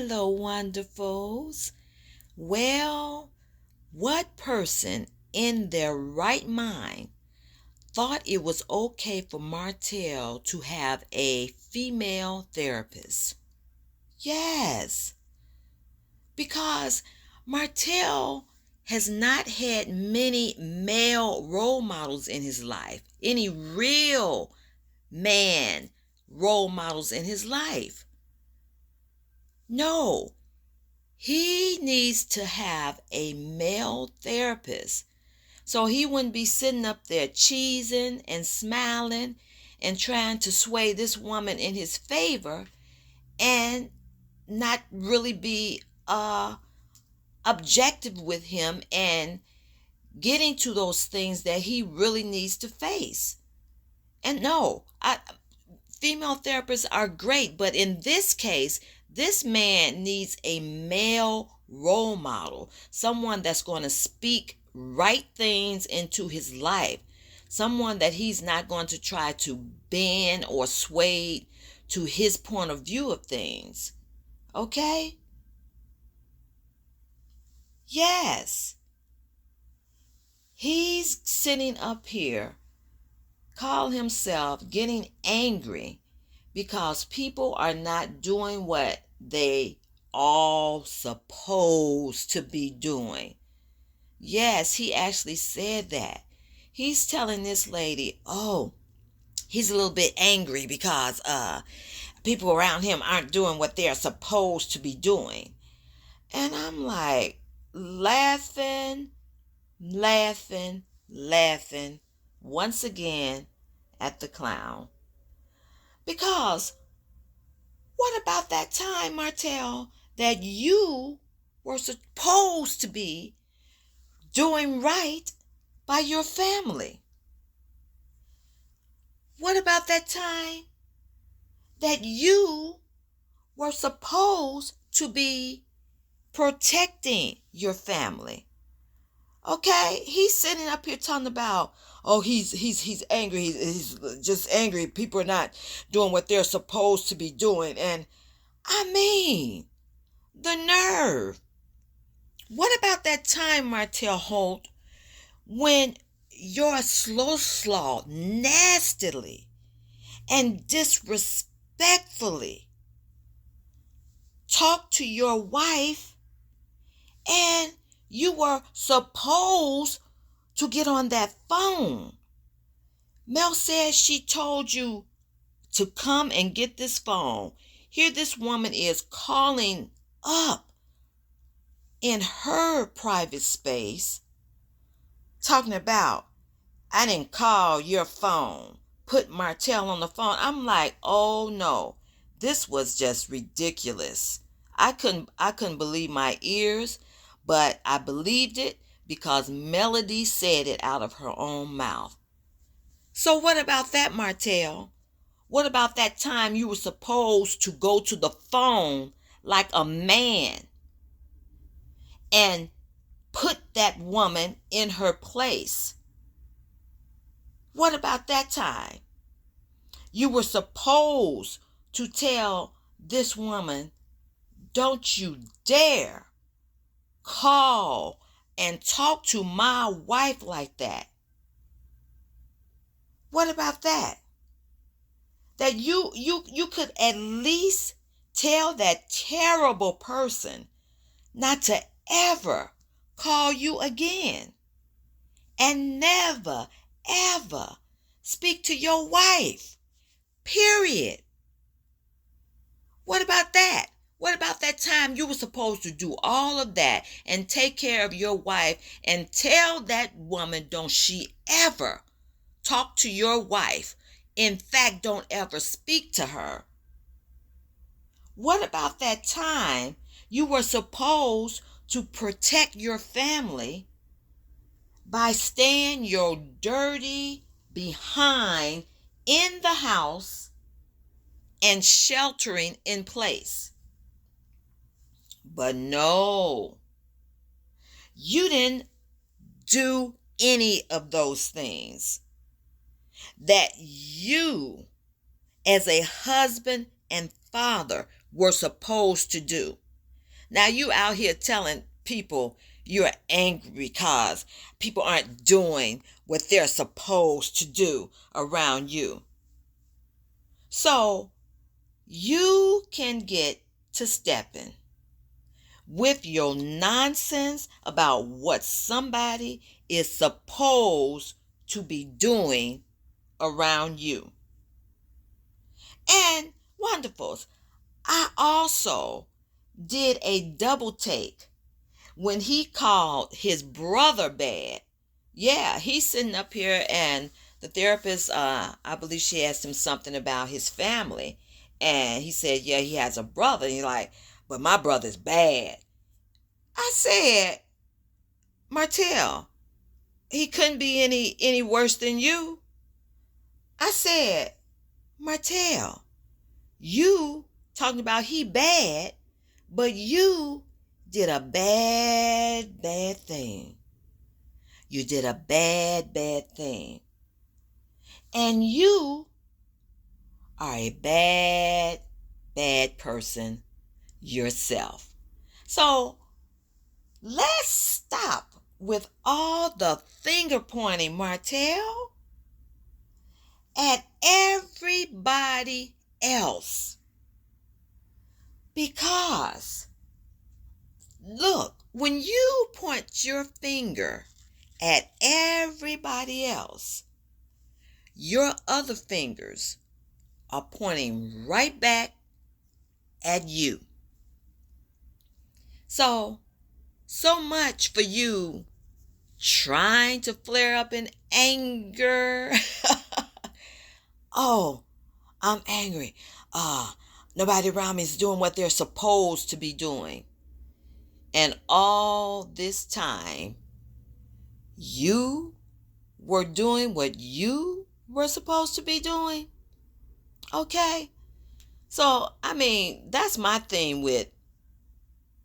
Hello, wonderfuls. Well, what person in their right mind thought it was okay for Martell to have a female therapist? Yes, because Martell has not had many male role models in his life, any real man role models in his life. No, he needs to have a male therapist so he wouldn't be sitting up there cheesing and smiling and trying to sway this woman in his favor and not really be objective with him and getting to those things that he really needs to face. And no, female therapists are great, but in this case, this man needs a male role model, someone that's going to speak right things into his life, someone that he's not going to try to bend or sway to his point of view of things. Okay? Yes. He's sitting up here, call himself getting angry because people are not doing what they all supposed to be doing. Yes, he actually said that. He's telling this lady, oh, he's a little bit angry because people around him aren't doing what they're supposed to be doing. And I'm like laughing once again at the clown. Because what about that time, Martell, that you were supposed to be doing right by your family? What about that time that you were supposed to be protecting your family? Okay, he's sitting up here talking about, oh, he's angry. He's just angry. People are not doing what they're supposed to be doing. And I mean, the nerve. What about that time, Martell Holt, when your slaw nastily and disrespectfully talked to your wife and you were supposed to get on that phone? Mel says she told you to come and get this phone. Here this woman is calling up in her private space, talking about, I didn't call your phone, put Martell on the phone. I'm like, oh no, this was just ridiculous. I couldn't believe my ears, but I believed it because Melody said it out of her own mouth. So what about that, Martell? What about that time you were supposed to go to the phone like a man and put that woman in her place? What about that time? You were supposed to tell this woman, don't you dare call and talk to my wife like that. What about that? That you could at least tell that terrible person not to ever call you again and never ever speak to your wife. Period. What about that? What about that time you were supposed to do all of that and take care of your wife and tell that woman don't she ever talk to your wife? In fact, don't ever speak to her. What about that time you were supposed to protect your family by staying your dirty behind in the house and sheltering in place? But no, you didn't do any of those things that you as a husband and father were supposed to do. Now you out here telling people you're angry because people aren't doing what they're supposed to do around you. So you can get to stepping with your nonsense about what somebody is supposed to be doing around you. And wonderfuls, I also did a double take when he called his brother bad. Yeah, he's sitting up here and the therapist, I believe she asked him something about his family. And he said, yeah, he has a brother. And he's like, but my brother's bad. I said, Martell, he couldn't be any worse than you. I said, Martell, you talking about he bad, but you did a bad thing. You did a bad thing. And you are a bad person yourself. So let's stop with all the finger pointing, Martell, at everybody else. Because, look, when you point your finger at everybody else, your other fingers are pointing right back at you. So much for you trying to flare up in anger. Oh, I'm angry. Nobody around me is doing what they're supposed to be doing. And all this time, you were doing what you were supposed to be doing. Okay? So, I mean, that's my thing with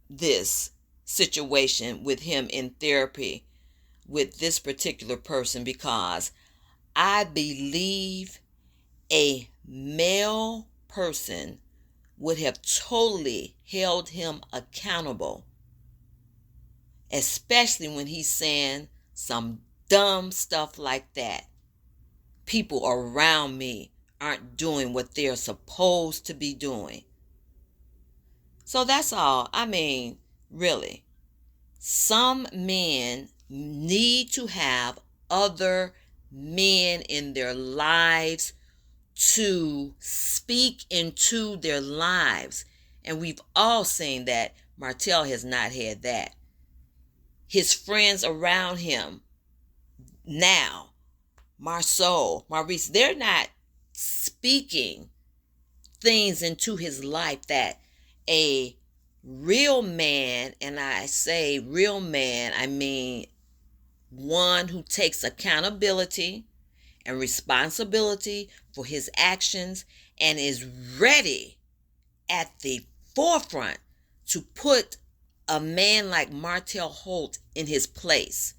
this situation with him in therapy with this particular person, because I believe a male person would have totally held him accountable, especially when he's saying some dumb stuff like that. People around me aren't doing what they're supposed to be doing. So that's all. I mean, really, some men need to have other men in their lives to speak into their lives. And we've all seen that Martell has not had that. His friends around him now, Marceau, Maurice, they're not speaking things into his life that a real man, and I say real man, I mean one who takes accountability and responsibility for his actions and is ready at the forefront to put a man like Martell Holt in his place.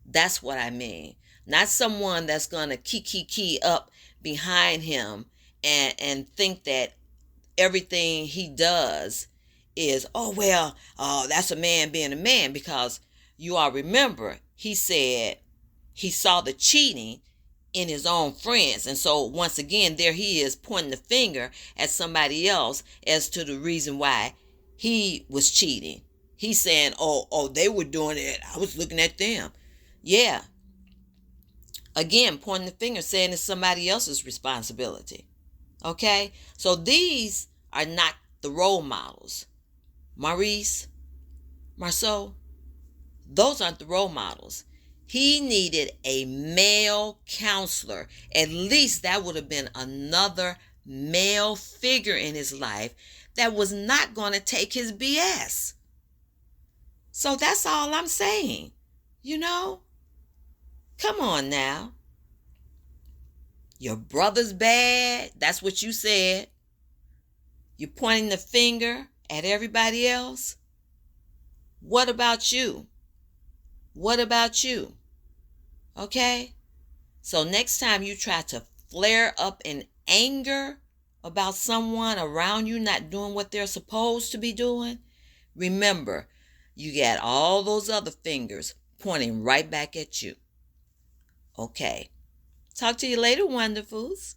That's what I mean. Not someone that's going to key up behind him and think that everything he does is, that's a man being a man. Because you all remember, he said he saw the cheating in his own friends. And so once again, there he is pointing the finger at somebody else as to the reason why he was cheating. He's saying, they were doing it, I was looking at them. Yeah. Again, pointing the finger, saying it's somebody else's responsibility. Okay? So these are not the role models. Maurice, Marceau, those aren't the role models. He needed a male counselor. At least that would have been another male figure in his life that was not going to take his BS. So that's all I'm saying. You know? Come on now. Your brother's bad. That's what you said. You're pointing the finger at everybody else. What about you? What about you? Okay? So next time you try to flare up in anger about someone around you not doing what they're supposed to be doing, Remember, you got all those other fingers pointing right back at you. Okay. Talk to you later, wonderfuls.